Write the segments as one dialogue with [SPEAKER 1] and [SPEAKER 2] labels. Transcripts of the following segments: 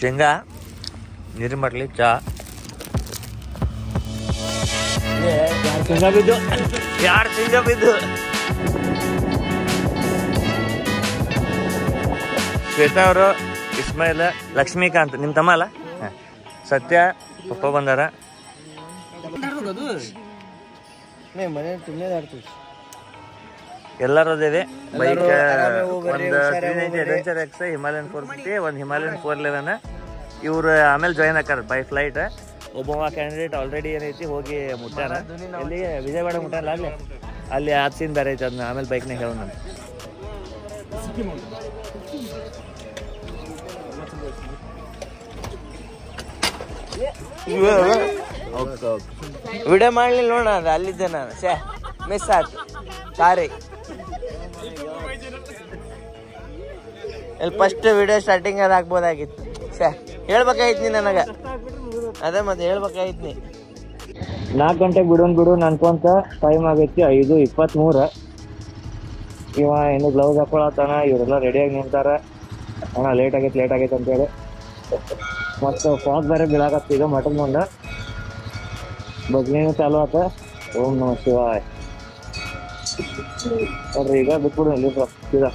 [SPEAKER 1] ಶೇಂಗಾ ನೀರಿನ ಬಾಟ್ಲಿ ಚಾ ಶೇಂಗಾ ಬಿದ್ದು ಶ್ವೇತಾ ಅವರು ಇಸ್ಮಾಯಿಲ್ ಲಕ್ಷ್ಮೀಕಾಂತ್ ನಿಮ್ಮ ತಮ್ಮ ಅಲ್ಲ ಸತ್ಯ ಪಪ್ಪ ಬಂದಾರ ಎಲ್ಲರೂ ಅದೇವಿ ಬೈಕ್ ಒಂದು ಅಡ್ವೆಂಚರ್ ಎಕ್ಸ್ ಹಿಮಾಲಯನ್ 450 ಒಂದು ಹಿಮಾಲಯನ್ 411 ಇವ್ರು ಆಮೇಲೆ ಜಾಯ್ನ್ ಆಕಾರ ಬೈ ಫ್ಲೈಟ್ ಒಬ್ಬ ಕ್ಯಾಂಡಿಡೇಟ್ ಆಲ್ರೆಡಿ ಏನೈತಿ ಹೋಗಿ ಮುಟ್ಟಾನ ಇಲ್ಲಿ ವಿಜಯವಾಡ ಮುಟ್ಟಾನ ಅಲ್ಲಿ ಆಪ್ಸಿನ್ ಬೇರೆ ಐತೆ ಅದನ್ನ ಆಮೇಲೆ ಬೈಕ್ನಾಗ ಹೇಳೋಣ ನಾನು
[SPEAKER 2] ವಿಡಿಯೋ ಮಾಡ್ಲಿಲ್ಲ ನೋಡ ಅದು ಅಲ್ಲಿದ್ದೆ ನಾನು ಮಿಸ್ ಆಯ್ತು ಸಾರಿ ಇಲ್ಲಿ ಫಸ್ಟ್ ವಿಡಿಯೋ ಸ್ಟಾರ್ಟಿಂಗ್ ಅದು ಹಾಕ್ಬೋದಾಗಿತ್ತು ಹೇಳ್ಬೇಕಾಗಿತ್ತು ನೀ ನನಗೆ ಅದೇ ಮತ್ತೆ ಹೇಳ್ಬೇಕಾಗಿತ್ತು ನೀ
[SPEAKER 1] 4 ಗಂಟೆಗೆ ಬಿಡು ಅನ್ಕೊಂತ ಟೈಮ್ ಆಗೈತಿ 5:23 ಇವ ಏನು ಗ್ಲೌಸ್ ಹಾಕೊಳತ್ತಾನ ಇವರೆಲ್ಲ ರೆಡಿಯಾಗಿ ನಿಂತಾರ ಅಣ್ಣ ಲೇಟ್ ಆಗೈತೆ ಅಂತೇಳಿ ಮತ್ತು ಫಾಗ್ ಬೇರೆ ಬೀಳಾಕತ್ತ ಈಗ ಮಟನ್ ಮುಂದೆ ಬಗ್ನೇನು ಚಾಲು ಆತ ಓಂ ನಮ ಶಿವಾಯ್ ನೋಡ್ರಿ ಈಗ ಬಿಟ್ಬಿಡು ಇಲ್ಲಿ ಸೀದಾ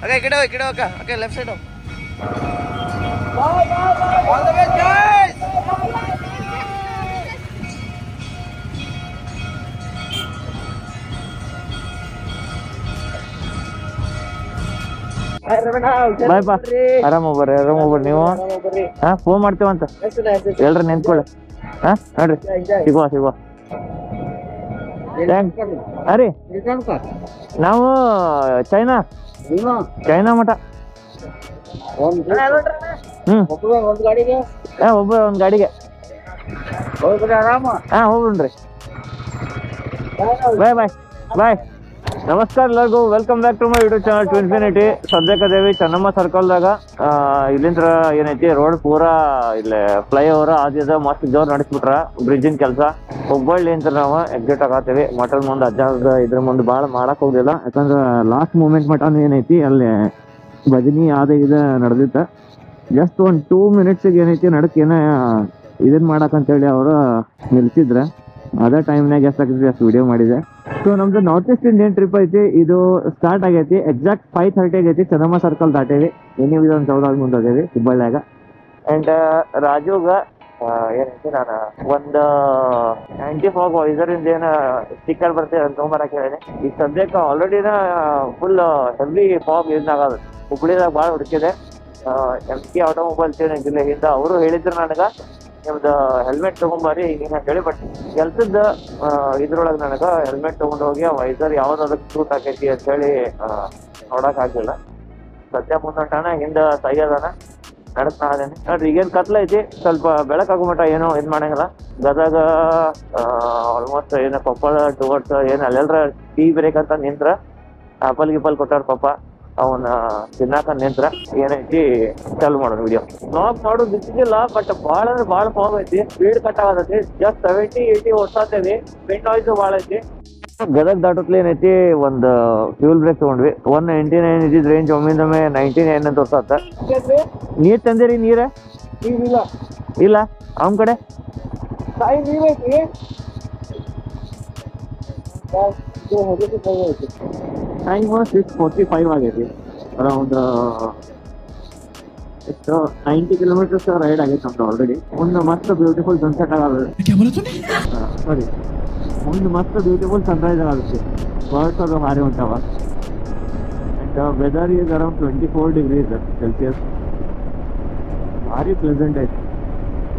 [SPEAKER 2] Okay, get away. Okay, left side. All the way, guys!
[SPEAKER 1] ಬಾಯ್ ಬಾ ಆರಾಮ ಬರ್ರಿ ನೀವು ಫೋನ್ ಮಾಡ್ತೇವಂತ ಹೇಳ್ರಿ ನಿಂತ್ಕೊಳ್ಳಿ ನೋಡ್ರಿ ಸಿಗುವ ಅರಿ ನಾವು ಚೈನಾ ಮಠ ಒಬ್ಬ ಒಂದ್ ಗಾಡಿಗೆ ಹೋಗ್ಬಿಡ್ರಿ ಬಾಯ್ ನಮಸ್ಕಾರ ಎಲ್ಲರಿಗೂ welcome back to my YouTube channel to infinity. ಸದ್ಯಕ್ಕದೇವಿ ಚೆನ್ನಮ್ಮ ಸರ್ಕಲ್ದಾಗ ಇಲ್ಲಿಂದ ಏನೈತಿ ರೋಡ್ ಪೂರಾ ಇಲ್ಲಿ ಫ್ಲೈಓವರ್ ಆದ್ಯದ ಮಸ್ತ್ ಜೋರ್ ನಡೆಸ್ಬಿಟ್ರ ಬ್ರಿಡ್ಜಿನ ಕೆಲಸ. ಹುಬ್ಬಳ್ಳಿ ಅಂತ ನಾವು ಎಕ್ಸಿಟ್ ಆಗತ್ತೇವಿ. ಮಠದ ಮುಂದೆ ಅಜ್ಜಾಗ ಇದ್ರ ಮುಂದೆ ಭಾಳ ಮಾಡಕ್ ಹೋಗಿಲ್ಲ, ಯಾಕಂದ್ರೆ ಲಾಸ್ಟ್ ಮೂಮೆಂಟ್ ಮಠ ಏನೈತಿ ಅಲ್ಲಿ ಭಜನಿ ಆದ ಇದು ನಡೆದಿತ್ತ. ಜಸ್ಟ್ ಒಂದು 2 ಮಿನಿಟ್ಸಿಗೆ ಏನೈತಿ ನಡಕ್ ಏನ ಇದನ್ ಮಾಡಕಂತೇಳಿ ಅವರು ನಿಲ್ಸಿದ್ರ. ಅದೇ ಟೈಮ್ನಾಗ ಎಷ್ಟಾಗೈತಿ ಅಷ್ಟು ವಿಡಿಯೋ ಮಾಡಿದೆ. ಸೊ ನಮ್ದು ನಾರ್ತ್ ಈಸ್ಟ್ ಇಂಡಿಯನ್ ಟ್ರಿಪ್ ಐತಿ. ಇದು ಸ್ಟಾರ್ಟ್ ಆಗೈತಿ ಎಕ್ಸಾಕ್ಟ್ 5:30 ಆಗೈತಿ. ಚೆನ್ನಮ್ಮ ಸರ್ಕಲ್ ದಾಟೇವಿ, ಎನಿ ವಿಧಾನಸೌಧ ಮುಂದೆ ಅದೇವಿ ಹುಬ್ಬಳ್ಳಿಯಾಗ. ಅಂಡ್ ರಾಜುಗ ಏನೈತಿ ನಾನು ಒಂದು ಆಂಟಿ ಫಾಗ್ ಇದರಿಂದ ಏನ ಸ್ಟಿಕ್ಕರ್ ಬರ್ತದೆ ಅಂತ ತೊಗೊಂಬರಕ್ಕೆ ಹೇಳಿದೆ. ಈಗ ಸದ್ಯಕ್ಕೆ ಆಲ್ರೆಡಿನ ಫುಲ್ ಹೆವಿ ಫಾಗ್ ಯೂಸ್ ಆಗೋದು. ಹುಬ್ಬಳ್ಳಿದಾಗ ಭಾಳ ಹುಡುಕಿದೆ. MK ಆಟೋಮೊಬೈಲ್ಸ್ ಏನಿಲ್ಲ ಹಿಂದ ಅವರು ಹೇಳಿದ್ರು ನನಗೆ ನಿಮ್ದು ಹೆಲ್ಮೆಟ್ ತಗೊಂಬರಿ ಹಿಂಗ ಹೇಳಿ. ಬಟ್ ಕೆಲ್ಸದ ಇದ್ರೊಳಗೆ ನನಗೆ ಹೆಲ್ಮೆಟ್ ತಗೊಂಡು ಹೋಗಿ ವೈಸರ್ ಯಾವ್ದು ಅದಕ್ಕೆ ಸೂಟ್ ಆಕೈತಿ ಅಂತ ಹೇಳಿ ನೋಡಕ್ ಆಗ್ಲಿಲ್ಲ. ಸದ್ಯ ಮುಂದೊಂಟಾನ ಹಿಂದ ಸೈಯದಾನ ನಡಕ್ತಾ ಅದೇನೆ ನೋಡ್ರಿ. ಈಗೇನ್ ಕತ್ಲ ಐತಿ, ಸ್ವಲ್ಪ ಬೆಳಕಾಗೋ ಮಟ್ಟ ಏನೋ ಇದ್ ಮಾಡಂಗಿಲ್ಲ. ಗದಗ ಆಲ್ಮೋಸ್ಟ್ ಏನ ಕೊಪ್ಪಳ ಟುವರ್ಡ್ಸ್ ಏನ್ ಅಲ್ಲೆಲ್ರ ಟೀ ಬ್ರೇಕ್ ಅಂತ ನಿಂತ್ರ ಆಪಲ್ ಗಿಪಲ್ ಕೊಟ್ಟಾರ ಪಾಪ, ಅವನ ತಿನ್ನಾಕ ನಿಂತ್ರ ಏನೈತಿ ಚಾಲು ಮಾಡೋದು ವಿಡಿಯೋ. ಬ್ಲಾಗ್ ಮಾಡೋದು ಬಿಟ್ಟಿದ್ದಿಲ್ಲ, ಬಟ್ ಭಾಳ ಅಂದ್ರೆ ಭಾಳ ಫಾಗ್ ಐತಿ. ಸ್ಪೀಡ್ ಕಟ್ ಆಗತೈತಿ. ಜಸ್ಟ್ 70-80 ಓಡ್ಸಾತೇವಿ. ವಿಂಡ್ ನಾಯ್ಸ್ ಭಾಳ ಐತಿ. ಗದಗ ದಾಟತ್ಲೆ ಏನೈತಿ ಒಂದು ಫ್ಯೂಲ್ ಬ್ರೇಕ್ ತಗೊಂಡ್ವಿ. 199 ಇದ್ದಿದ್ ರೇಂಜ್ ಒಮ್ಮಿಂದೊಮ್ಮೆ 99 ಅಂತ ತೋರ್ಸಾತ. ನೀರ್ ತಂದಿರಿ? ನೀರ ಇಲ್ಲ ಅವನ ಕಡೆ ಟೈಮ್ 6:45 ಆಗೈತಿ. ಅರೌಂಡ್ ಎಷ್ಟು 90 ಕಿಲೋಮೀಟರ್ಸ್ ರೈಡ್ ಆಗೈತೆ ನಮ್ದು ಆಲ್ರೆಡಿ. ಒಂದು ಮಸ್ತ್ ಬ್ಯೂಟಿಫುಲ್ ಸನ್ಸೆಟ್ ಆಗುತ್ತೆ ನೋಡಿ. ಒಂದು ಮಸ್ತ್ ಬ್ಯೂಟಿಫುಲ್ ಸನ್ರೈಸ್ ಆಗುತ್ತೆ. ಬರ್ಡ್ಸ್ ಅದು ಹಾರಿ ಹೊಂಟಾವ. And weather is around 24 degrees Celsius. ಭಾರಿ ಪ್ಲೆಸೆಂಟ್ ಐತಿ.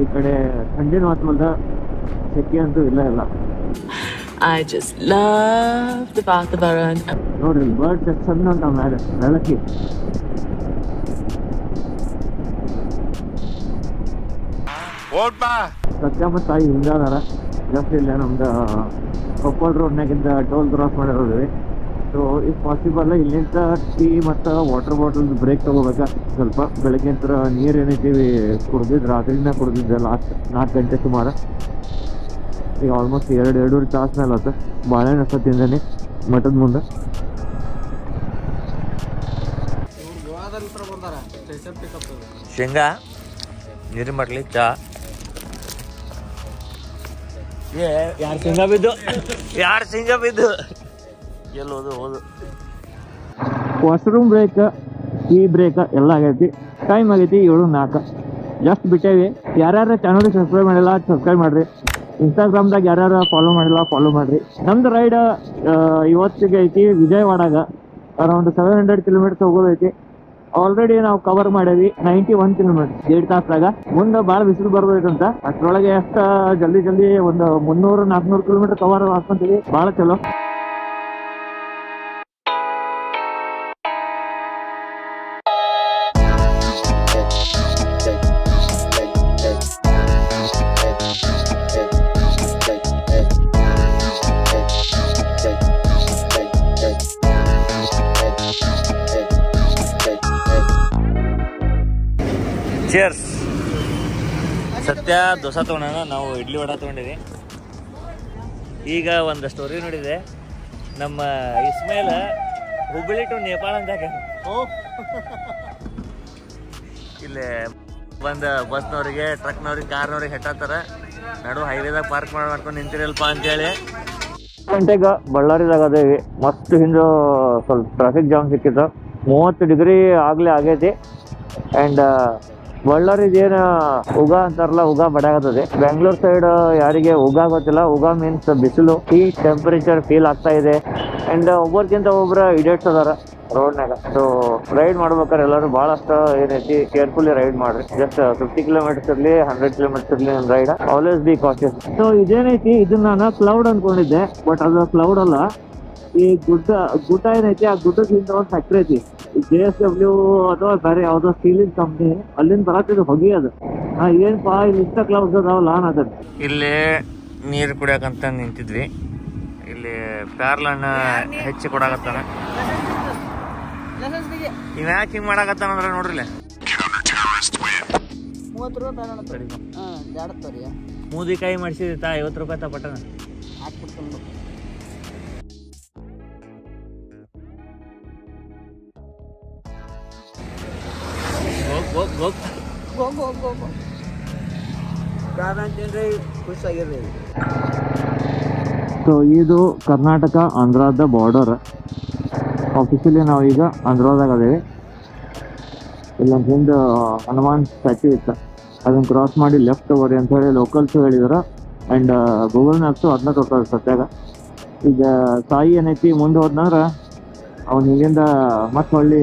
[SPEAKER 1] ಈ ಕಡೆ ಥಂಡಿನ ವಾತಾವರಣ, ಸೆಕೆ ಅಂತೂ ಇಲ್ಲ.
[SPEAKER 3] I just love the Vathavaran.
[SPEAKER 1] ನೋಡ್ರಿ ಬರ್ಡ್ಸ್ ಎಷ್ಟು ಚಂದ ಅಂತ ಮೇಲೆ ಬೆಳಕಿ. ಸತ್ಯ ಮತ್ತು ತಾಯಿ ಹಿಂಗಾದಾರ. ಜಸ್ಟ್ ಇಲ್ಲ ನಮ್ದು ಕೊಪ್ಪಳ ರೋಡ್ನಾಗಿಂದ ಟೋಲ್ ಕ್ರಾಸ್ ಮಾಡಿರೋದ್ವಿ. ಸೊ ಇಫ್ ಪಾಸಿಬಲ್ ಇಲ್ಲಿಂದ ಟೀ ಮತ್ತು ವಾಟರ್ ಬಾಟಲ್ ಬ್ರೇಕ್ ತೊಗೋಬೇಕಾ ಸ್ವಲ್ಪ. ಬೆಳಗ್ಗೆ ನಂತರ ನೀರು ಏನೈತೀವಿ ಕುಡ್ದಿದ್ದು ರಾತ್ರಿನ ಕುಡ್ದಿದ್ದೆ ಲಾಸ್ಟ್ 4 ಗಂಟೆ ಸುಮಾರು. ಈಗ ಆಲ್ಮೋಸ್ಟ್ 2-2.5 ತಾಸು ಮೇಲೆ ಆಯ್ತು. ಬಾಳೆಹಣ್ಣು ಅಷ್ಟ ತಿಂದೇನೆ ಮಠದ ಮುಂದೆ.
[SPEAKER 2] ಶೇಂಗಾ ನೀರು ಮಾಡ್ಲಿ ಚಾ
[SPEAKER 1] ಯಾರು ಶೇಂಗಾ ಬಿದ್ದು
[SPEAKER 2] ಎಲ್ಲಿ ಹೋದು
[SPEAKER 1] ವಾಶ್ರೂಮ್ ಬ್ರೇಕ್, ಟೀ ಬ್ರೇಕ್ ಎಲ್ಲ ಆಗೈತಿ. ಟೈಮ್ ಆಗೈತಿ 7:04. ಜಸ್ಟ್ ಬಿಟ್ಟೇವಿ. ಯಾರ್ಯಾರು ಚಾನಲ್ ಸಬ್ಸ್ಕ್ರೈಬ್ ಮಾಡಿಲ್ಲ ಸಬ್ಸ್ಕ್ರೈಬ್ ಮಾಡ್ರಿ. ಇನ್ಸ್ಟಾಗ್ರಾಮ್ದಾಗ ಯಾರ್ಯಾರು ಫಾಲೋ ಮಾಡಿಲ್ಲ ಫಾಲೋ ಮಾಡ್ರಿ. ನಮ್ದು ರೈಡ್ ಇವತ್ತಿಗೆ ಐತಿ ವಿಜಯವಾಡಾಗ ಅರೌಂಡ್ 700 ಕಿಲೋಮೀಟರ್ಸ್ ಹೋಗೋದೈತಿ. ಆಲ್ರೆಡಿ ನಾವು ಕವರ್ ಮಾಡೇವಿ 91 ಕಿಲೋಮೀಟರ್ 1.5 ತಾಸ್ದಾಗ. ಮುಂದೆ ಭಾಳ ಬಿಸಿಲು ಬರ್ಬೇಕಂತ ಅಷ್ಟರೊಳಗೆ ಎಷ್ಟು ಜಲ್ದಿ ಒಂದು 300-400 ಕಿಲೋಮೀಟರ್ ಕವರ್ ಹಾಕೊಂತೀವಿ. ಭಾಳ ಚಲೋ.
[SPEAKER 2] ಚೇರ್ಸ್. ಸತ್ಯ ದೋಸೆ ತೊಗೊಳೋಣ, ನಾವು ಇಡ್ಲಿ ವಡ ತೊಗೊಂಡಿವಿ. ಈಗ ಒಂದು ಸ್ಟೋರಿ ನೋಡಿದೆ, ನಮ್ಮ ಇಸ್ಮೇಲ್ ಹುಬ್ಬಳ್ಳಿ ಟು ನೇಪಾಳ ಅಂತ ಇಲ್ಲಿ ಬಂದು ಬಸ್ನವ್ರಿಗೆ ಟ್ರಕ್ನವ್ರಿಗೆ ಕಾರ್ನವ್ರಿಗೆ ಹೆಟ್ಟಾತಾರ. ನಡು ಹೈವೇದಾಗ ಪಾರ್ಕ್ ಮಾಡ್ಕೊಂಡು ನಿಂತಿರಲ್ಪ ಅಂತೇಳಿ
[SPEAKER 1] ಗಂಟೆಗೆ ಬಳ್ಳಾರಿದಾಗ ಅದೇವಿ. ಮಸ್ತ್ ಹಿಂದೆ ಸ್ವಲ್ಪ ಟ್ರಾಫಿಕ್ ಜಾಮ್ ಸಿಕ್ಕಿತ್ತು. 30 ಡಿಗ್ರಿ ಆಗ್ಲೇ ಆಗೈತಿ. ಆ್ಯಂಡ್ ಬಳ್ಳಾರಿದೇನು ಉಗ ಅಂತಾರಲ್ಲ, ಉಗ ಬಡಾಗತ್ತದೆ. ಬೆಂಗಳೂರು ಸೈಡ್ ಯಾರಿಗೆ ಉಗ ಗೊತ್ತಿಲ್ಲ, ಉಗ ಮೀನ್ಸ್ ಬಿಸಿಲು, ಹೀಟ್ ಟೆಂಪರೇಚರ್ ಫೀಲ್ ಆಗ್ತಾ ಇದೆ. ಆ್ಯಂಡ್ ಒಬ್ಬರಿಗಿಂತ ಒಬ್ಬರು ಇಡಿಯಟ್ಸ್ ಅದಾರ ರೋಡ್ನಾಗ. ಸೊ ರೈಡ್ ಮಾಡ್ಬೇಕಾದ್ರೆ ಎಲ್ಲರೂ ಭಾಳಷ್ಟು ಏನೈತಿ ಕೇರ್ಫುಲ್ಲಿ ರೈಡ್ ಮಾಡ್ರಿ. ಜಸ್ಟ್ 50 ಕಿಲೋಮೀಟರ್ಸ್ ಇರಲಿ 100 ಕಿಲೋಮೀಟರ್ಸ್ ಇರಲಿ ನನ್ನ ride always be cautious. So ಇದೇನೈತಿ, ಇದನ್ನ ನಾನು ಕ್ಲೌಡ್ ಅನ್ಕೊಂಡಿದ್ದೆ, ಬಟ್ ಅದು ಕ್ಲೌಡ್ ಅಲ್ಲ. ಈ ಗುಡ್ಡ ಏನೈತಿ, ಆ ಗುಡ್ಡದ ಹಿಂದೆ ಒಂದು ಫ್ಯಾಕ್ಟ್ರಿ ಐತಿ. JSW ಅಥವಾ ಬೇರೆ ಯಾವುದೋ ಸ್ಟೀಲಿನ ಕಂಪ್ನಿ, ಅಲ್ಲಿಂದ ಬರತ್ತಿದ್ದು ಹೊಗೆ ಅದು. ಏನಪ್ಪಾ ಇಲ್ಲಿ ಇಷ್ಟ ಕ್ಲೌಡ್ಸ್ ಅದಾವಲ್ಲ ಅನ್ನೋದು.
[SPEAKER 2] ಇಲ್ಲಿ ನೀರು ಕುಡಿಯಕಂತ ನಿಂತಿದ್ವಿ. ಇಲ್ಲಿ ಪ್ಯಾರ್ಲಣ್ಣ ಹೆಚ್ಚಿ ಕೊಡಾಕತ್ತಾನ. ಇವ್ ಯಾಕೆ ಹಿಂಗ್ ಮಾಡಾಕತ್ತಾನಂದ್ರ ನೋಡ್ರಿ,
[SPEAKER 4] 30 ರೂಪಾಯಿ
[SPEAKER 2] ಮೂದಿಕಾಯಿ ಮಾಡಿಸಿದ 50 ರೂಪಾಯಿ ತಪಟ್ಟನ
[SPEAKER 4] ಹಾಕ್ಬಿಡ್ತು. ಖುಷಿಯಾಗಿರ್ರಿ.
[SPEAKER 1] ಸೊ ಇದು ಕರ್ನಾಟಕ ಆಂಧ್ರದ ಬಾರ್ಡರ್. ಆಫೀಸಿಯಲಿ ನಾವೀಗ ಆಂಧ್ರದಾಗ ಅದೇವಿ. ಇಲ್ಲೊಂದು ಹಿಂದೆ ಹನುಮಾನ್ ಸ್ಟ್ಯಾಚ್ಯೂ ಇತ್ತು, ಅದನ್ನು ಕ್ರಾಸ್ ಮಾಡಿ ಲೆಫ್ಟ್ ತಗೋರಿ ಅಂತ ಹೇಳಿ ಲೋಕಲ್ಸ್ ಹೇಳಿದಾರೆ. ಆ್ಯಂಡ್ ಗೂಗಲ್ ಮ್ಯಾಪ್ಸು ಅದನ್ನ ತೋರ್ಸೋದು ಸತ್ಯಾಗ. ಈಗ ಸಾಯಿ ಏನೈತಿ ಮುಂದೆ ಹೋದ್ನಂದ್ರೆ ಅವ್ನು ಹಿಂಗಿಂದ ಮತ್ತೆ ಹೊಳ್ಳಿ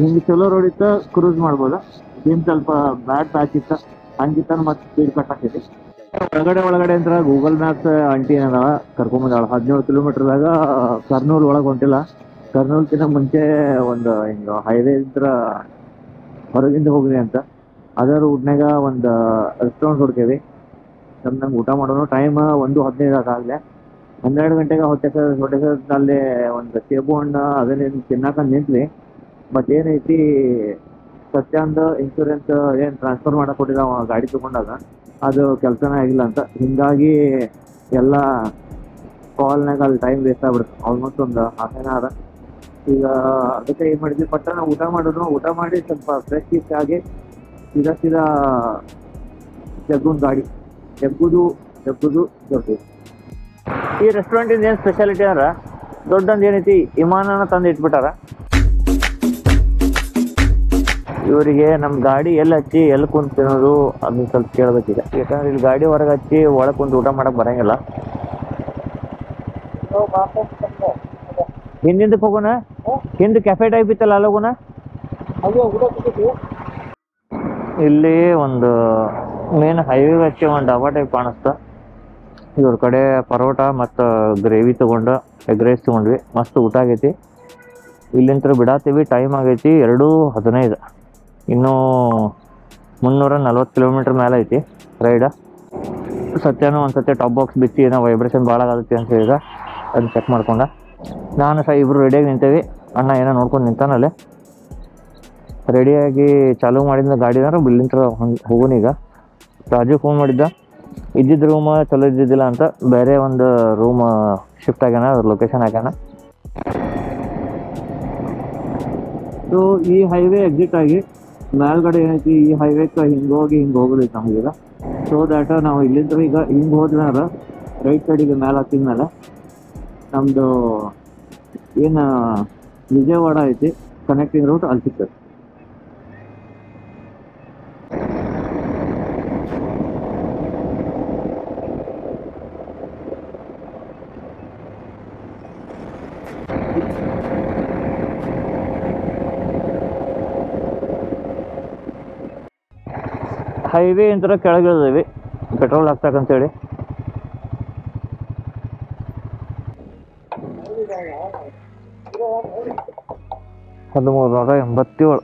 [SPEAKER 1] ಹಿಂಗೆ ಚಲೋ ರೋಡ್ ಇತ್ತು, ಕ್ರೂಸ್ ಮಾಡ್ಬೋದು. ಹಿಂಗೆ ಸ್ವಲ್ಪ ಬ್ಯಾಡ್ ಪ್ಯಾಚ್ ಇತ್ತು, ಹಂಗಿತ್ತ ಮತ್ತೆ ಸ್ಪೀಡ್ ಕಟ್ ಆಗ್ತೈತಿ. ಒಳಗಡೆ ಅಂದ್ರೆ ಗೂಗಲ್ ಮ್ಯಾಪ್ಸ್ ಅಂಟಿ ಏನದಾವ ಕರ್ಕೊಂಬಂದಾಳ. 17 ಕಿಲೋಮೀಟರ್ದಾಗ ಕರ್ನೂಲ್ ಒಳಗೆ ಹೊಂಟಿಲ್ಲ. ಕರ್ನೂಲ್ಕಿಂತ ಮುಂಚೆ ಒಂದು ಹಿಂಗೆ ಹೈವೇ ಇದ್ರ ಹೊರಗಿಂದ ಹೋಗ್ರಿ ಅಂತ. ಅದೇ ರೂಟ್ನಾಗ ಒಂದು ರೆಸ್ಟೋರೆಂಟ್ ಹುಡ್ಕೇವಿ. ನಮ್ಗೆ ಊಟ ಮಾಡೋನು ಟೈಮ್ 1:15 ಆಗಲೇ. 12 ಗಂಟೆಗೆ ಹೊಟ್ಟೆ ಒಂದು ಸೇಬು ಹಣ್ಣು ಅದನ್ನೇನು ತಿನ್ನಕ ನಿಂತ್ವಿ. ಬಟ್ ಏನೈತಿ, ಸತ್ಯಾಂದ ಇನ್ಶೂರೆನ್ಸ್ ಏನು ಟ್ರಾನ್ಸ್ಫರ್ ಮಾಡಕ್ಕೆ ಕೊಟ್ಟಿದ್ದ ಗಾಡಿ ತೊಗೊಂಡಾಗ ಅದು ಕೆಲಸನೇ ಆಗಿಲ್ಲ ಅಂತ. ಹಿಂಗಾಗಿ ಎಲ್ಲ ಕಾಲ್ನಾಗ ಅಲ್ಲಿ ಟೈಮ್ ವೇಸ್ಟ್ ಆಗ್ಬಿಡುತ್ತೆ, ಆಲ್ಮೋಸ್ಟ್ ಒಂದು ಹಾಫ್ ಆನ್ ಅವರ್. ಈಗ ಅದಕ್ಕೆ ಏನು ಮಾಡಿದ್ವಿ, ಪಟ್ಟ ನಾವು ಊಟ ಮಾಡಿ ಸ್ವಲ್ಪ ಫ್ರೆಶ್ ಗೀಶ್ ಆಗಿ ಸೀದಾ ಜಗ್ಗುನ್ ಗಾಡಿ ಜಗ್ಗುದು ದೊಡ್ಡದು. ಈ ರೆಸ್ಟೋರೆಂಟಿಂದ ಏನು ಸ್ಪೆಷಾಲಿಟಿ ಅಂದ್ರೆ ದೊಡ್ಡಂದು ಏನೈತಿ ವಿಮಾನನ ತಂದು ಇಟ್ಬಿಟ್ಟಾರ. ಇವರಿಗೆ ನಮ್ಮ ಗಾಡಿ ಎಲ್ಲಿ ಹಚ್ಚಿ ಎಲ್ಲಿ ಕುಂತು ತಿನ್ನೋದು ಅದನ್ನ ಸ್ವಲ್ಪ ಕೇಳ್ಬೇಕೀಗ. ಯಾಕಂದ್ರೆ ಇಲ್ಲಿ ಗಾಡಿ ಹೊರಗೆ ಹಚ್ಚಿ ಒಳಗೆ ಕುಂತು ಊಟ ಮಾಡಕ್ ಬರಂಗಿಲ್ಲ. ಹಿಂದಿಂದಕ್ಕೆ ಹೋಗೋಣ, ಹಿಂದೆ ಕೆಫೆ ಟೈಪ್ ಇತ್ತಲ್ಲ ಅಲ್ಲಿ ಹೋಗೋಣ. ಇಲ್ಲಿ ಒಂದು ಮೇನ್ ಹೈವೇ ಹಚ್ಚಿ ಒಂದು ಡಾಬಾ ಟೈಪ್ ಕಾಣಿಸ್ತಾ. ಇವ್ರ ಕಡೆ ಪರೋಟ ಮತ್ತು ಗ್ರೇವಿ ತೊಗೊಂಡು ಎಗ್ ರೈಸ್ ತೊಗೊಂಡ್ವಿ. ಮಸ್ತ್ ಊಟ ಆಗೈತಿ. ಇಲ್ಲಿಂದ ಬಿಡಾತೀವಿ, ಟೈಮ್ ಆಗೈತಿ 2:15. ಇನ್ನೂ 340 ಕಿಲೋಮೀಟರ್ ಮೇಲೆ ಐತಿ ರೈಡ. ಸತ್ಯನೂ ಒಂದ್ಸತಿ ಟಾಪ್ ಬಾಕ್ಸ್ ಬಿಚ್ಚಿ ಏನೋ ವೈಬ್ರೇಷನ್ ಭಾಳ ಆಗುತ್ತೆ ಅಂತ ಹೇಳಿದ, ಅದನ್ನ ಚೆಕ್ ಮಾಡ್ಕೊಂಡ. ನಾನು ಸಹ ಇಬ್ಬರು ರೆಡಿಯಾಗಿ ನಿಂತೇವಿ. ಅಣ್ಣ ಏನೋ ನೋಡ್ಕೊಂಡು ನಿಂತಾನಲ್ಲೇ. ರೆಡಿಯಾಗಿ ಚಾಲೂ ಮಾಡಿದ ಗಾಡಿನಾರ ಬಿಲ್ಲಿಂತ್ರ ಹೋಗೋನೀಗ. ರಾಜು ಫೋನ್ ಮಾಡಿದ್ದ, ಇದ್ದಿದ್ದ ರೂಮ್ ಚಲೋ ಇದ್ದಿದ್ದಿಲ್ಲ ಅಂತ ಬೇರೆ ಒಂದು ರೂಮ್ ಶಿಫ್ಟ್ ಆಗ್ಯಾನ, ಅದ್ರ ಲೊಕೇಶನ್ ಆಗ್ಯಾನ. ಸೊ ಈ ಹೈವೇ ಎಕ್ಸಿಟ್ ಆಗಿ ಮೇಲ್ಗಡೆ ಏನೈತಿ, ಈ ಹೈವೇಕ್ಕೆ ಹಿಂಗೆ ಹೋಗೋದೈತೆ ನಮಗೀಗ. ಸೊ ದ್ಯಾಟ್ ನಾವು ಇಲ್ಲಿಂದ ಈಗ ಹಿಂಗೆ ಹೋದ್ಮೇಲೆ ರೈಟ್ ಸೈಡಿಗೆ ಮೇಲೆ ಹತ್ತಿದ್ಮೇಲೆ ನಮ್ಮದು ಏನು ವಿಜಯವಾಡ ಐತಿ ಕನೆಕ್ಟಿಂಗ್ ರೂಟ್ ಅಲ್ಲಿ ಸಿಗ್ತದೆ. ಹೈವೇ ಇಂತರ ಕೆಳಗಿಳಿದೀವಿ ಪೆಟ್ರೋಲ್ ಹಾಕ್ತಕ್ಕಂತೇಳಿ. $1387.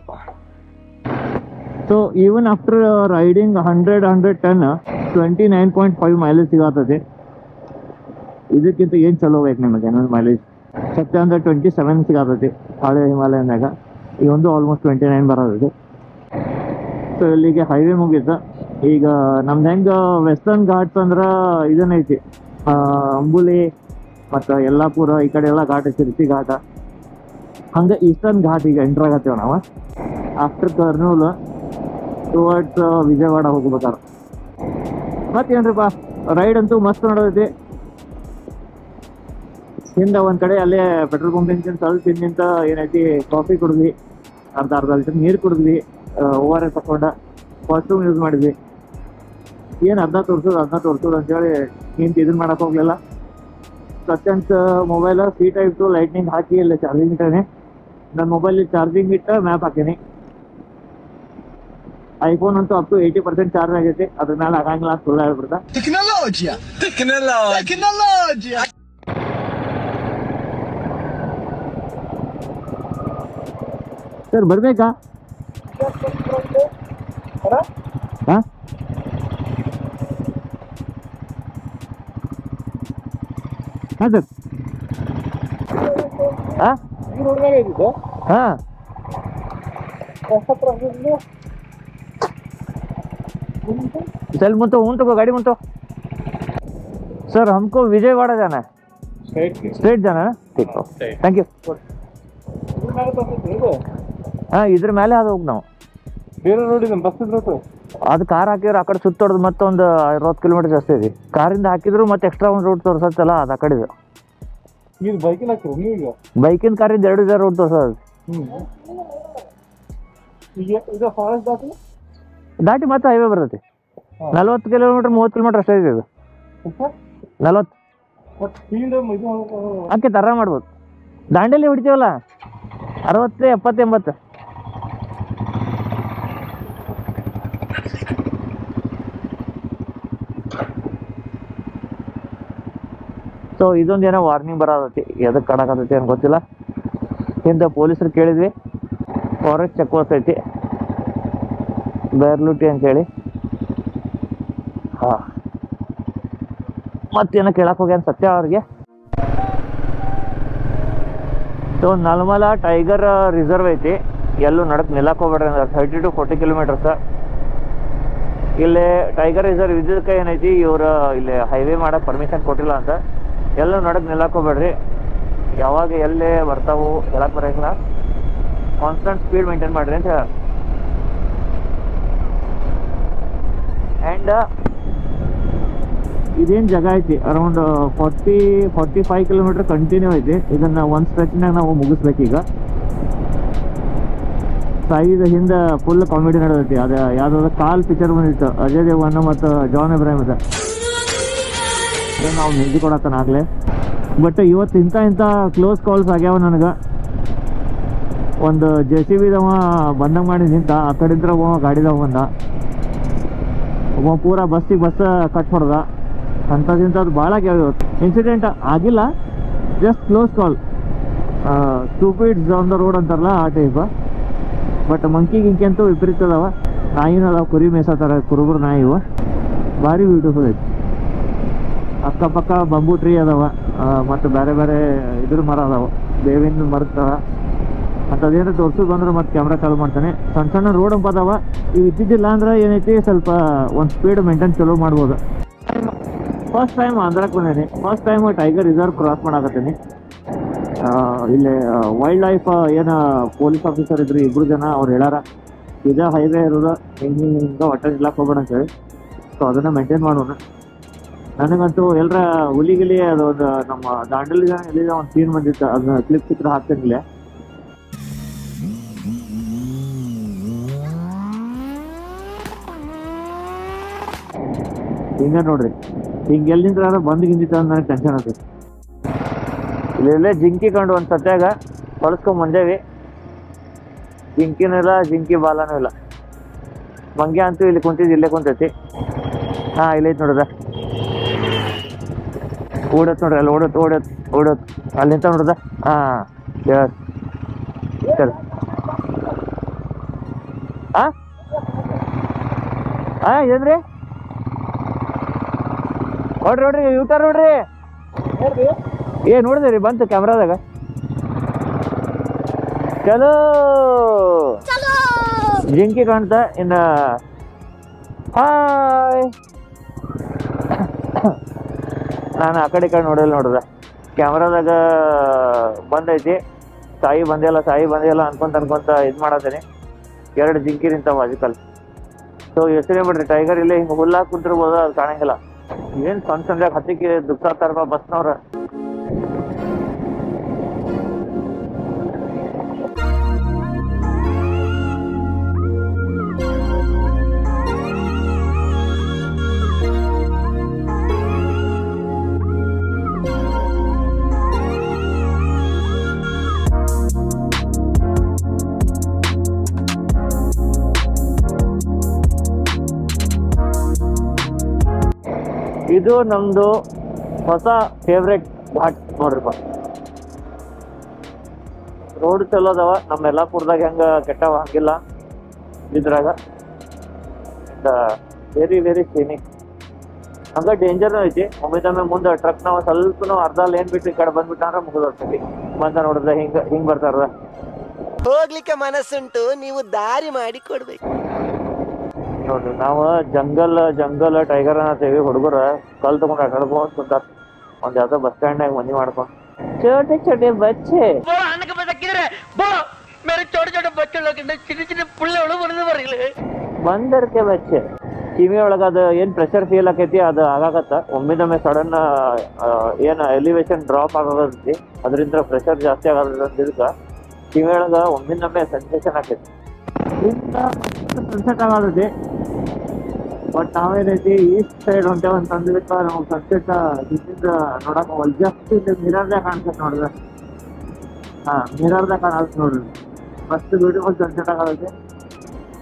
[SPEAKER 1] So even after riding 110 29.5 mileage ಸಿಗತ್ತೈತಿ. ಇದಕ್ಕಿಂತ ಏನು ಚಲೋ ಬೇಕು ನಿಮಗೆ ಮೈಲೇಜ್? ಸತ್ಯ ಅಂದ್ರೆ 27 ಸಿಗತ್ತೈತಿ ಹಳೆ ಹಿಮಾಲಯನ್ಯಾಗ. ಈ ಒಂದು ಆಲ್ಮೋಸ್ಟ್ 29 ಬರೋದೈತಿ. ಸೊ ಇಲ್ಲಿಗೆ ಹೈವೇ ಮುಗೀತ. ಈಗ ನಮ್ದು ಹೆಂಗೆ ವೆಸ್ಟರ್ನ್ ಘಾಟ್ಸ್ ಅಂದ್ರೆ ಇದನ್ನೈತಿ, ಅಂಬುಲಿ ಮತ್ತು ಯಲ್ಲಾಪುರ ಈ ಕಡೆ ಎಲ್ಲ ಘಾಟ್, ಶಿರ್ಸಿ ಘಾಟ. ಹಂಗೆ ಈಸ್ಟರ್ನ್ ಘಾಟ್ ಈಗ ಎಂಟ್ರ್ ಆಗತ್ತೇವೆ ನಾವು. ಆಫ್ಟರ್ ಕರ್ನೂಲ್ ಟುವರ್ಡ್ಸ್ ವಿಜಯವಾಡ ಹೋಗ್ಬೇಕಾರೆ. ಮತ್ತೇನ್ರಿಪ್ಪ ರೈಡ್ ಅಂತೂ ಮಸ್ತ್ ನೋಡೋದೈತಿ. ಹಿಂದೆ ಒಂದು ಕಡೆ ಅಲ್ಲೇ ಪೆಟ್ರೋಲ್ ಪಂಪಿಂದ ಸ್ವಲ್ಪ ಹಿಂದಿಂದ ಏನೈತಿ ಕಾಫಿ ಕುಡಿದ್ವಿ, ಅರ್ಧ ಲೀಟರ್ ನೀರು ಕುಡಿದ್ವಿ, ORS ತಕೊಂಡ ವಾಶ್ರೂಮ್ ಯೂಸ್ ಮಾಡಿದ್ವಿ. ಏನು ಅದನ್ನ ತೋರಿಸೋದು ಅಂತೇಳಿ ನಿಂತು ಇದನ್ನ ಮಾಡಕ್ಕೆ ಹೋಗ್ಲಿಲ್ಲ. ಸತ್ಯಂತ ಮೊಬೈಲ್ C-Type ಲೈಟ್ನಿಂಗ್ ಹಾಕಿ ಇಲ್ಲ ಚಾರ್ಜಿಂಗ್ ಇಟ್ಟಾನೆ. ನನ್ನ ಮೊಬೈಲ್ ಚಾರ್ಜಿಂಗ್ ಇಟ್ಟ ಮ್ಯಾಪ್ ಹಾಕೀನಿ. ಐಫೋನ್ ಅಂತೂ ಅಪ್ ಟು 80% ಚಾರ್ಜ್ ಆಗೈತಿ. ಅದ್ರ ಮೇಲೆ ಆಗಂಗಿಲ್ಲ ಅಂತ ಸುಳ್ಳು ಹೇಳ್ಬಿಡ್ತಾ. ಸರ್ ಬರ್ಬೇಕಾ? ಹಾಂ ಹಾಂ ಸರ್. ಹಾಂ ಹಾಂ चल मुंतो तो गाड़ी मुंतो सर हमको विजयवाड़ा जाना है. स्ट्रेट जाना है ना? ठीक है, थैंक यू. ಹಾಂ ಇದ್ರ ಮೇಲೆ ಅದು ಹೋಗಿ ನಾವು
[SPEAKER 5] ಬೇರೆ ರೋಡ್ ಇದೆ, ಬಸ್ ರೂಟು.
[SPEAKER 1] ಅದು ಕಾರ್ ಹಾಕಿದ್ರೆ ಆ ಕಡೆ ಸುತ್ತೊಡ್ದು ಮತ್ತೊಂದು 60 ಕಿಲೋಮೀಟರ್ ಜಾಸ್ತಿ ಇದೆ. ಕಾರಿಂದ ಹಾಕಿದ್ರು ಮತ್ತೆ ಎಕ್ಸ್ಟ್ರಾ ಒಂದು ರೂಟ್ ತೋರಿಸತ್ತಲ್ಲ, ಅದು ಆ ಕಡೆ ಇದೆ.
[SPEAKER 5] ಈಗ ಬೈಕಿನ ಹಾಕಿರು ನೀವು? ಈಗ
[SPEAKER 1] ಬೈಕಿನ ಕಾರಿಂದ 2 ರೂಟ್ ತೋರಿಸೋದು.
[SPEAKER 5] ಈಗ ಇದು ಫಾರೆಸ್ಟ್
[SPEAKER 1] ದಾಟಿ ಮತ್ತೆ ಹೈವೇ ಬರ್ತೈತಿ. 40 ಕಿಲೋಮೀಟರ್ 30 ಕಿಲೋಮೀಟರ್ ಅಷ್ಟೇ ಇದೆ ಇದು. 40 ಹಾಕಿ ತರ ಮಾಡ್ಬೋದು. ದಾಂಡೇಲಿ ಹೊಡಿತೀವಲ್ಲ 60 70 80. ಸೊ ಇದೊಂದು ಏನೋ ವಾರ್ನಿಂಗ್ ಬರತೈತಿ, ಎದಕ್ಕೆ ಕಾಣಕತ್ತೈತಿ ಅಂತ ಗೊತ್ತಿಲ್ಲ. ಹಿಂದೆ ಪೊಲೀಸರು ಕೇಳಿದ್ವಿ, ಫಾರೆಸ್ಟ್ ಚೆಕ್ ಹೋಗ್ತೈತಿ ಬೇರ್ಲುಟಿ ಅಂತೇಳಿ. ಹಾಂ ಮತ್ತೇನೋ ಕೇಳಕ್ಕೆ ಹೋಗ್ಯಾನ ಸತ್ಯ ಅವ್ರಿಗೆ. ಸೊ ನಲ್ಮಲ ಟೈಗರ್ ರಿಸರ್ವ್ ಐತಿ, ಎಲ್ಲೂ ನಡಕ್ ನಿಲ್ಲಕ್ಕೆ ಹೋಗ್ಬೇಡ್ರಿ ಅಂದ್ರೆ 30 to 40 ಕಿಲೋಮೀಟರ್ಸ್. ಇಲ್ಲಿ ಟೈಗರ್ ರಿಸರ್ವ್ ಇದ್ದಕ್ಕೆ ಏನೈತಿ, ಇವ್ರು ಇಲ್ಲಿ ಹೈವೇ ಮಾಡಕ್ಕೆ ಪರ್ಮಿಷನ್ ಕೊಟ್ಟಿಲ್ಲ ಅಂತ. ಎಲ್ಲೂ ನಡಕ್ ನಿಲ್ಲಕ್ಕೆ ಹೋಗ್ಬೇಡ್ರಿ, ಯಾವಾಗ ಎಲ್ಲೇ ಬರ್ತಾವು ಹೇಳಕ್ಕೆ ಬರೋಂಗಿಲ್ಲ. ಕಾನ್ಸ್ಟಂಟ್ ಸ್ಪೀಡ್ ಮೇಂಟೈನ್ ಮಾಡಿರಿ ಅಂತ ಹೇಳ. ಆ್ಯಂಡ್ ಇದೇನು ಜಾಗ ಐತಿ ಅರೌಂಡ್ 40-45 ಕಿಲೋಮೀಟರ್ ಕಂಟಿನ್ಯೂ ಐತಿ. ಇದನ್ನು ಒಂದು ಸ್ಟ್ರೆಚ್ನಾಗ ನಾವು ಮುಗಿಸ್ಬೇಕೀಗ. ಸಾಯಿದ ಹಿಂದೆ ಫುಲ್ ಕಾಮಿಡಿ ನಡೆದೈತಿ. ಅದು ಯಾವುದಾದ್ರು ಕಾಲ್ ಪಿಕ್ಚರ್ ಬಂದಿತ್ತು, ಅಜಯ್ ದೇವಗನ್ ಮತ್ತು ಜಾನ್ ಇಬ್ರಾಹಿಮ್ ಅದ. ನಾವು ನಿಧಿ ಕೊಡತ್ತಾನ ಆಗಲೇ. ಬಟ್ ಇವತ್ತು ಇಂಥ ಕ್ಲೋಸ್ ಕಾಲ್ಸ್ ಆಗ್ಯಾವ ನನಗೆ. ಒಂದು JCB-ದವ ಬಂದಂಗೆ ಮಾಡಿ ನಿಂತ, ಆ ಕಡೆಂತ್ರ ಗಾಡಿದಾಗ ಬಂದ, ಒಬ್ಬ ಪೂರಾ ಬಸ್ ಕಟ್ ಹೊಡೆದ. ಅಂಥದ್ದು ಭಾಳ ಆಗ್ಯಾವ. ಇನ್ಸಿಡೆಂಟ್ ಆಗಿಲ್ಲ, just close call. Stupids on the road ಅಂತಾರಲ್ಲ ಆ ಟೈಪ್. ಬಟ್ ಮಂಕಿ ಗಿಂಕಿ ಅಂತೂ ವಿಪರೀತ ಅದಾವ. ನಾಯಿನ ಅದಾವ, ಕುರಿ ಮೇಸತ್ತಾರ, ಕುರುಬರು ನಾಯಿ ಇವು. ಭಾರಿ ಬ್ಯೂಟಿಫುಲ್ ಐತಿ. ಅಕ್ಕಪಕ್ಕ ಬಂಬೂ ಟ್ರೀ ಅದಾವ, ಮತ್ತು ಬೇರೆ ಬೇರೆ ಇದ್ರ ಮರ ಅದಾವ, ಬೇವಿನ ಮರದ ಅಂಥದ್ದೇನು ತೋರ್ಸೋದು ಬಂದ್ರೆ ಮತ್ತೆ ಕ್ಯಾಮ್ರಾ ಚಾಲು ಮಾಡ್ತಾನೆ. ಸಣ್ಣ ಸಣ್ಣ ರೋಡ್ ಅಂಪ ಅದಾವ. ಇವು ಇದ್ದಿದ್ದಿಲ್ಲ ಅಂದ್ರೆ ಏನೈತಿ ಸ್ವಲ್ಪ ಒಂದು ಸ್ಪೀಡ್ ಮೇಂಟೈನ್ ಚಲೋ ಮಾಡ್ಬೋದು. ಫಸ್ಟ್ ಟೈಮ್ ಆಂಧ್ರಕ್ಕೆ ಬಂದೇನೆ. First time tiger reserve cross ಮಾಡಾಕತ್ತೀನಿ. ಇಲ್ಲಿ ವೈಲ್ಡ್ ಲೈಫ್ ಏನು ಪೊಲೀಸ್ ಆಫೀಸರ್ ಇದ್ರು 2 ಜನ, ಅವ್ರು ಹೇಳಾರ ಇದೇ ಹೈವೇ ಇರೋದು, ಹಿಂಗೆ ಒಟ್ಟೆ ಇಲ್ಲಕ್ಕೆ ಹೋಗೋಣ ಅಂತೇಳಿ. ಸೊ ಅದನ್ನು ಮೇಂಟೈನ್ ಮಾಡೋಣ. ನನಗಂತೂ ಎಲ್ಲರ ಹುಲಿಗಿಲಿ ಅದು ಒಂದು ನಮ್ಮ ದಾಂಡಲಿ ಎಲ್ಲಿದೆ ಒಂದು ಸೀನ್ ಬಂದಿತ್ತು, ಅದನ್ನ ಕ್ಲಿಪ್ ಸಿಕ್ಕರೆ ಹಾಕ್ತೇನಿಲ್ಲ. ಹಿಂಗೆ ನೋಡ್ರಿ, ಹಿಂಗೆ ಎಲ್ಲಿಂದ ಬಂದು ಗಿಂದಿತ್ತ ಅಂತ ನನಗೆ ಟೆನ್ಷನ್ ಆಗ್ತೈತಿ. ಇಲ್ಲೆಲ್ಲೇ ಜಿಂಕಿ ಕಂಡು ಒಂದು ಸತ್ಯಾಗ ಹೊಳಸ್ಕೊಂಡ್ ಬಂದೇವಿ. ಜಿಂಕಿನೂ ಇಲ್ಲ, ಜಿಂಕಿ ಬಾಲನೂ ಇಲ್ಲ. ಮಂಗ್ಯ ಅಂತೂ ಇಲ್ಲಿ ಕುಂತಿದ್ದು ಇಲ್ಲೇ ಕುಂತೈತಿ. ಹಾಂ, ಇಲ್ಲೈತಿ ನೋಡ್ದ, ಓಡತ್ ನೋಡ್ರಿ, ಅಲ್ಲಿ ಓಡತ್ ಅಲ್ಲಿ ನಿಂತ ನೋಡ್ದ. ಹಾಂ, ಸರಿ. ಏನ್ರಿ ನೋಡ್ರಿ ಯೂಟರ್ ನೋಡ್ರಿ. ನೋಡಿದ್ರಿ ಬಂತು ಕ್ಯಾಮ್ರಾದಾಗ. ಚಲೋ ಜಿಂಕಿ ಕಾಣ್ತ. ಇನ್ನ ಹಾಯ್, ನಾನು ಆ ಕಡೆ ಈ ಕಡೆ ನೋಡಿದ ಕ್ಯಾಮ್ರಾದಾಗ ಬಂದೈತಿ. ಸಾಯಿ ಬಂದಿಲ್ಲ ಅನ್ಕೊಂತ ಇದು ಮಾಡತ್ತೀನಿ. 2 ಜಿಂಕಿ ನಿಂತಾವ ಅಜಿಕಲ್. ಸೊ ಹೆಸರೇ ಬಿಡ್ರಿ, ಟೈಗರ್ ಇಲ್ಲೇ ಹಿಂಗೆ ಹುಲ್ಲಾಕ್ ಕುಂತಿರ್ಬೋದು, ಅದು ಕಾಣಂಗಿಲ್ಲ. ಏನು ಸಂಜೆಗೆ ಹತ್ತಿಕ್ಕೆ ದುಃಖಾತಾರಪ್ಪ ಬಸ್ನವ್ರ. ಇದು ನಮ್ದು ಹೊಸ ಫೇವ್ರೆಟ್ ಘಾಟ್ ನೋಡ್ರಿಪ್ಪ. ರೋಡ್ ಚಲೋ ಅದಾವ. ನಮ್ಮ ಯಲ್ಲಾಪುರದಾಗ ಹೆಂಗ ಕೆಟ್ಟವ ಹಂಗಿಲ್ಲ ಇದ್ರಾಗ. Very very scenic. ಹಂಗ ಡೇಂಜರ್ನೂ ಐತಿ. ಒಮ್ಮೆ ಮುಂದೆ ಟ್ರಕ್ ನಾವು ಸ್ವಲ್ಪನೂ ಅರ್ಧ ಲೇನ್ ಬಿಟ್ಟು ಈ ಕಡೆ ಬಂದ್ಬಿಟ್ಟ ಅಂದ್ರೆ ಮುಗಿದೋಗ್ತೈತಿ. ಬಂದ ನೋಡಿದ್ರೆ ಹಿಂಗ್ ಬರ್ತಾರ.
[SPEAKER 4] ಹೋಗ್ಲಿಕ್ಕೆ ಮನಸ್ಸುಂಟು, ನೀವು ದಾರಿ ಮಾಡಿ ಕೊಡ್ಬೇಕು
[SPEAKER 1] ನೋಡ್ರಿ. ನಾವು ಜಂಗಲ್ ಟೈಗರ್ ಅನ್ನತೇವಿ. ಹುಡುಗರು ಕಲ್ ತಗೊಂಡು ಆಟಾಡ್ಬೋದು ಕುಂತಾರ. ಒಂದ್ ಯಾವ್ದೋ ಬಸ್ ಸ್ಟ್ಯಾಂಡ್ನಾಗ ಮನಿ ಮಾಡ್ಕೊಂಡು ಚೋಟೆ ಬಚ್ಚೆ ಬಂದರ್ಕೆ ಬಚ್ಚೆ ಕಿವಿ ಒಳಗ ಅದು ಏನ್ ಪ್ರೆಷರ್ ಫೀಲ್ ಆಕೈತಿ ಅದು ಆಗಾಕತ್ತ. ಒಮ್ಮಿದೊಮ್ಮೆ ಸಡನ್ ಏನ್ ಎಲಿವೇಶನ್ ಡ್ರಾಪ್ ಆಗೋದೈತಿ, ಅದರಿಂದ ಪ್ರೆಷರ್ ಜಾಸ್ತಿ ಆಗೋದ್ರಿಂದ ಕಿವಿ ಒಳಗ ಒಮ್ಮಿದೊಮ್ಮೆ ಸೆನ್ಸೇಷನ್ ಆಕೈತಿ. ಸನ್ಸೆಟ್ ಆಗೋದೈತಿ. ಬಟ್ ನಾವೇನೈತಿ ಈಸ್ಟ್ ಸೈಡ್ ಹೊಂಟೇವ ಅಂತಂದ್ಬಿಟ್ಟು ನಾವು ಸನ್ಸೆಟ್ ಇಲ್ಲಿಂದ ನೋಡಕ್ ಜಸ್ಟ್ ಇಲ್ಲಿ ಮಿರರ್ದಾಗ ಕಾಣಿಸ್ತೈತೆ ನೋಡ್ರಿ. ಮಿರರ್ದಾಗ ಕಾಣತ್ತೆ ನೋಡ್ರಿ. ಮಸ್ತ್ ಬ್ಯೂಟಿಫುಲ್ ಸನ್ಸೆಟ್ ಆಗೋದೈತಿ.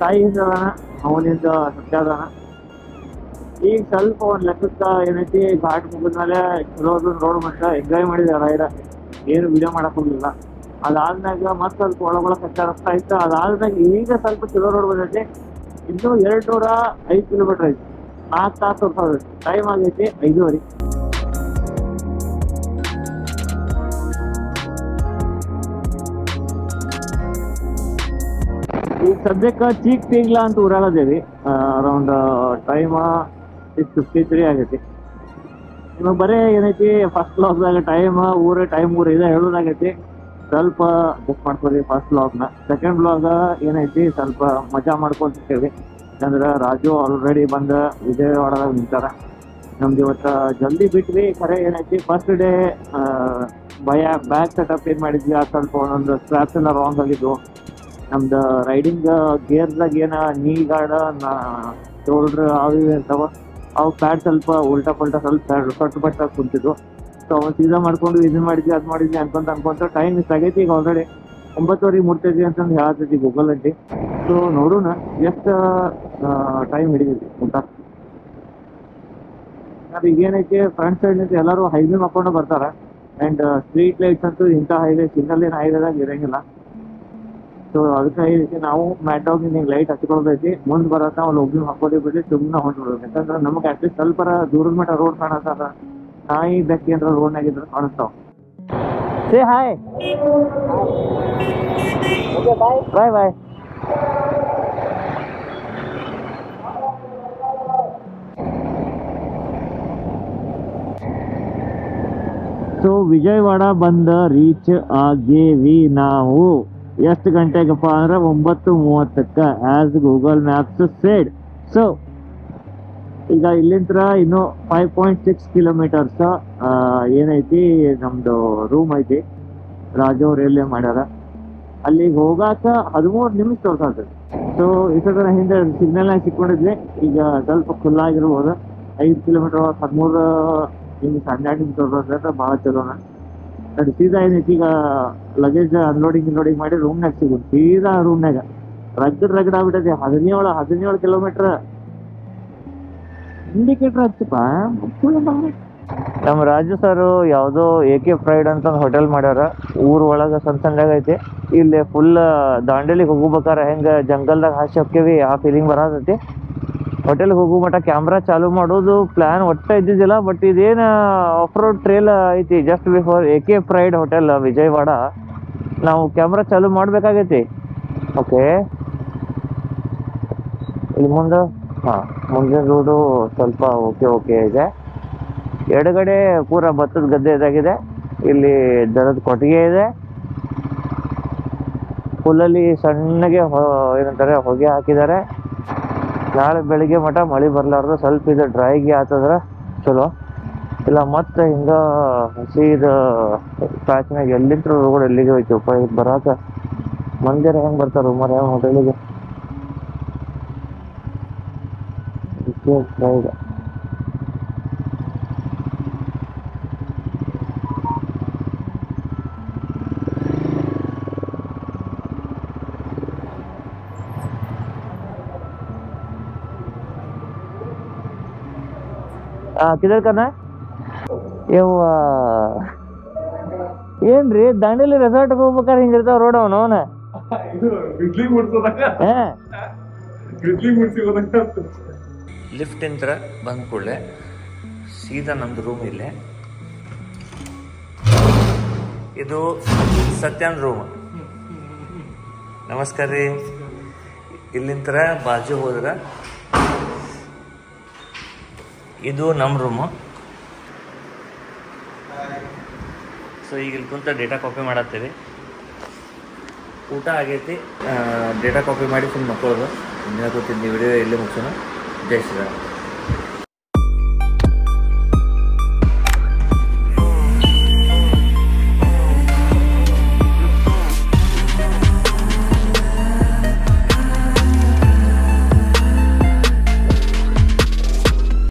[SPEAKER 1] ತಾಯಿ ಹಿಂದ ಅದಾನ, ಅವನಿಂದ ಸತ್ಯ ಅದಾನ. ಈಗ ಸ್ವಲ್ಪ ಒಂದ್ ಲೆಕ್ಕಕ್ಕ ಏನೈತಿ ಘಾಟ್ ಮುಗಿದ್ಮೇಲೆ ಚಲೋ ರೋಡ್ ಮಟ್ಟ ಎಂಜಾಯ್ ಮಾಡಿದೆ ರೈಡ. ಏನು ವಿಡಿಯೋ ಮಾಡಕ್ ಹೋಗ್ಲಿಲ್ಲ. ಅದಾದ್ಮ್ಯಾಗ ಮತ್ತೆ ಸ್ವಲ್ಪ ಒಳಗೊಳಗೆ ಕಚ್ಚಾ ರಸ್ತೆ ಆಯ್ತು. ಅದಾದ್ಮ್ಯಾಗ ಈಗ ಸ್ವಲ್ಪ ಚಲೋ ರೋಡ್ ಬಂದೈತಿ. ಇನ್ನೂ 205 ಕಿಲೋಮೀಟರ್ ಐತಿ. 4 ತಾಸು ಹೊರಟೈತಿ. ಟೈಮ್ ಆಗೈತಿ 5:30. ಈಗ ಸದ್ಯಕ್ಕೆ ಚೀಕ್ ಪೀಗ್ಲಾ ಅಂತ ಊರಾಗದೇವಿ. ಅರೌಂಡ್ ಟೈಮ್ 6:53 ಆಗೈತಿ. ನಿಮಗೆ ಬರೀ ಏನೈತಿ ಫಸ್ಟ್ ಲಾಗ್ದಾಗ ಟೈಮ್ ಊರು ಇದೆ ಹೇಳೋದಾಗೈತಿ. ಸ್ವಲ್ಪ ಬುಕ್ ಮಾಡ್ಕೊರಿ ಫಸ್ಟ್ ಬ್ಲಾಗ್ನ. ಸೆಕೆಂಡ್ ಬ್ಲಾಗ್ ಏನೈತಿ ಸ್ವಲ್ಪ ಮಜಾ ಮಾಡ್ಕೊಂತಿರ್ತೇವಿ. ಯಾಕಂದ್ರೆ ರಾಜು ಆಲ್ರೆಡಿ ಬಂದ ವಿಜಯವಾಡದಾಗ ನಿಂತಾರ. ನಮ್ದು ಇವತ್ತು ಜಲ್ದಿ ಬಿಟ್ವಿ. ಖರೆ ಏನೈತಿ ಫಸ್ಟ್ ಡೇ ಬ್ಯಾಗ್ ಸೆಟಪ್ ಏನ್ ಮಾಡಿದ್ವಿ ಅದು ಸ್ವಲ್ಪ ಒಂದೊಂದು ಸ್ಟ್ರಾಪ್ಸ್ ಎಲ್ಲ ರಾಂಗ್ ಆಗಿದ್ವು. ನಮ್ದು ರೈಡಿಂಗ್ ಗೇರ್ದಾಗ ಏನ ನೀ ಗಾರ್ಡ್ ಶೋಲ್ಡ್ರ್ ಅವು ಇರ್ತಾವ, ಅವು ಪ್ಯಾಡ್ ಸ್ವಲ್ಪ ಉಲ್ಟಾ ಪಲ್ಟಾ ಸ್ವಲ್ಪ ಕಟ್ಟು ಕುಂತಿದ್ವು. ಸೊ ಅವನು ಸೀದಾ ಮಾಡ್ಕೊಂಡು ಇದನ್ನ ಮಾಡಿದ್ವಿ ಅದು ಮಾಡಿದ್ವಿ ಅನ್ಕೊಂತ ಟೈಮ್ ಮಿಸ್ ಆಗೈತಿ. ಈಗ ಆಲ್ರೆಡಿ 9:30 ಮುಟ್ತೈತಿ ಅಂತಂದು ಹೇಳತೈತಿ ಗೂಗಲ್ ಅಂಟಿ. ಸೊ ನೋಡೋಣ ಎಷ್ಟು ಟೈಮ್ ಹಿಡಿದೈತಿ ಅಂತ. ಈಗ ಏನೈತಿ ಫ್ರಂಟ್ ಸೈಡ್ ನಿಂತ ಎಲ್ಲರೂ ಹೈವೇ ಮಾಡ್ಕೊಂಡು ಬರ್ತಾರ. ಅಂಡ್ ಸ್ಟ್ರೀಟ್ ಲೈಟ್ಸ್ ಅಂತೂ ಇಂಥ ಹೈವೇ ಸಿಗ್ನಲ್ ಏನು ಹೈವೇದಾಗ ಇರಂಗಿಲ್ಲ. ಸೊ ಅದಕ್ಕೆ ಐತಿ ನಾವು ಮ್ಯಾಟಾಗಿ ನಿಂಗೆ ಲೈಟ್ ಹಚ್ಕೊಳ್ದೈತಿ. ಮುಂದೆ ಬರತ್ತ ಅವ್ನು ಒಬ್ಬನು ಹಾಕೋದೇ ಬಿಡ್ಲಿ ಸುಮ್ಮನೆ ಹೊಂಟ್ಬಿಡ್ಬೇಕು. ಯಾಕಂದ್ರೆ ನಮಗೆ ಅಟ್ಲೀಸ್ಟ್ ಸ್ವಲ್ಪ ದೂರದ ಮಟ್ಟ ರೋಡ್ ಕಾಣತ್ತಾರ. ನಾಯಿ ಬೆಕ್ಕಿ ಏನಾರ ರೋಡ್ನಾಗಿದ್ರೆ ಕಾಣಿಸ್ತಾವ. Say hi. Bye bye. So Vijayawada ಬಂದ ರೀಚ್ ಆಗೇವಿ ನಾವು. ಎಷ್ಟು ಗಂಟೆಗಪ್ಪ ಅಂದ್ರೆ 9:30 as Google Maps said. So ಈಗ ಇಲ್ಲಿಂದ ಇನ್ನು 5.6 ಕಿಲೋಮೀಟರ್ಸ್ ಏನೈತಿ ನಮ್ದು ರೂಮ್ ಐತಿ. ರಾಜು ರೈಲ್ವೆ ಮಾಡ್ಯಾರ. ಅಲ್ಲಿಗೆ ಹೋಗಾಕ 13 ನಿಮಿಷ ತೋರ್ಸಾಗ್ತದೆ. ಸೊ ಇಷ್ಟರ ಹಿಂದೆ ಸಿಗ್ನಲ್ನಾಗ ಸಿಕ್ಕೊಂಡಿದ್ವಿ. ಈಗ ಸ್ವಲ್ಪ ಖುಲ್ಲಾಗಿರ್ಬೋದು. 5 ಕಿಲೋಮೀಟರ್ 13 ನಿಮಿಷ 12 ನಿಮಿಷ ತೋರ್ಸೋದ್ರೆ ಭಾಳ ಚಲೋನ. ಅದು ಸೀದಾ ಏನೈತಿ ಈಗ ಲಗೇಜ್ ಅನ್ಲೋಡಿಂಗ್ ಮಾಡಿ ರೂಮ್ನಾಗ ಸಿಗೋದು. ಸೀದಾ ರೂಮ್ನಾಗ ರಗಡ್ ಆಗ್ಬಿಟ್ಟೈತಿ. 17 ಕಿಲೋಮೀಟರ್. ಇಂಡಿಕೇಟರ್ ಹಚ್ಚಪ್ಪ. ನಮ್ಮ ರಾಜು ಸರ್ ಯಾವುದೋ AK ಪ್ರೈಡ್ ಅಂತ ಹೋಟೆಲ್ ಮಾಡ್ಯಾರ. ಊರ್ ಒಳಗೆ ಸಣ್ಣದಾಗ ಐತಿ. ಇಲ್ಲಿ ಫುಲ್ ದಾಂಡೇಲಿಗೆ ಹೋಗ್ಬೇಕಾರ ಹೆಂಗ ಜಂಗಲ್ದಾಗ ಹಾಸಿ ಹೋಕ್ಕೇವಿ ಆ ಫೀಲಿಂಗ್ ಬರತೈತಿ. ಹೋಟೆಲ್ಗೆ ಹೋಗೋ ಮಟ್ಟ ಕ್ಯಾಮ್ರಾ ಚಾಲು ಮಾಡೋದು ಪ್ಲಾನ್ ಒಟ್ಟ ಇದ್ದಿದ್ದಿಲ್ಲ. ಬಟ್ ಇದೇನ ಆಫ್ ರೋಡ್ ಟ್ರೇಲ್ ಐತಿ just before AK pride hotel Vijayawada. ನಾವು ಕ್ಯಾಮ್ರಾ ಚಾಲು ಮಾಡ್ಬೇಕಾಗೈತಿ. ಓಕೆ ಇಲ್ಲಿ ಮುಂದೆ ಮುಂದಿನ ರೋಡು ಸ್ವಲ್ಪ ಓಕೆ ಇದೆ. ಎಡಗಡೆ ಪೂರ ಭತ್ತದ ಗದ್ದೆ ಇದಾಗಿದೆ. ಇಲ್ಲಿ ದನದ ಕೊಟ್ಟಿಗೆ ಇದೆ. ಹುಲ್ಲಲ್ಲಿ ಸಣ್ಣಗೆ ಏನಂತಾರೆ ಹೊಗೆ ಹಾಕಿದ್ದಾರೆ. ನಾಳೆ ಬೆಳಿಗ್ಗೆ ಮಠ ಮಳೆ ಬರ್ಲಾರ್ದು ಸ್ವಲ್ಪ ಇದು ಡ್ರೈಗೆ ಆತಂದ್ರ ಚಲೋ. ಇಲ್ಲ ಮತ್ತೆ ಹಿಂಗ ಹಸಿದ ಪ್ಯಾಚ್ನಾಗ ಎಲ್ಲಿಂತ್ರ ರೋಡ್ ಎಲ್ಲಿಗೆ ಹೋಯ್ತು ಬರಾಕ ಮಂದಿರ ಹೆಂಗ್ ಬರ್ತಾರ ಮರ ಹೋಟೆಲಿಗೆ. ಫ್ರೈಡ್ किधर करना है? ಯವ್ವ ಏನ್ರಿ ದಾಂಡೇಲಿ ರೆಸಾರ್ಟ್ ಹೋಗ್ಬೇಕಾರೆ ಹಿಂಗಿರ್ತಾವ ರೋಡ್ ಅವನ
[SPEAKER 2] ಲಿಫ್ಟ್ ಇಂತ್ರ ಬಂದ ಕೂಡಲೇ ಸೀದಾ ನಮ್ದು ರೂಮ್ ಇಲ್ಲೇ. ಇದು ಸತ್ಯನ್ ರೂಮ್. ನಮಸ್ಕಾರ ರೀ. ಇಲ್ಲಿಂತ್ರ ಬಾಜು ಹೋದ್ರ ಇದು ನಮ್ಮ ರೂಮು. ಸೊ ಈಗ ಇಲ್ಲಿ ಕುಂತ ಡೇಟಾ ಕಾಪಿ ಮಾಡತ್ತೀವಿ. ಊಟ ಆಗೈತಿ. ಡೇಟಾ ಕಾಪಿ ಮಾಡಿ ಫುಲ್ ಮಕ್ಕಳದು. ಇನ್ನೂ ಕೂತಿದ್ದು ವಿಡಿಯೋ ಎಲ್ಲಿ ಮುಗಿಸೋಣ. ಜೈ ಶ್ರೀರಾಮ್.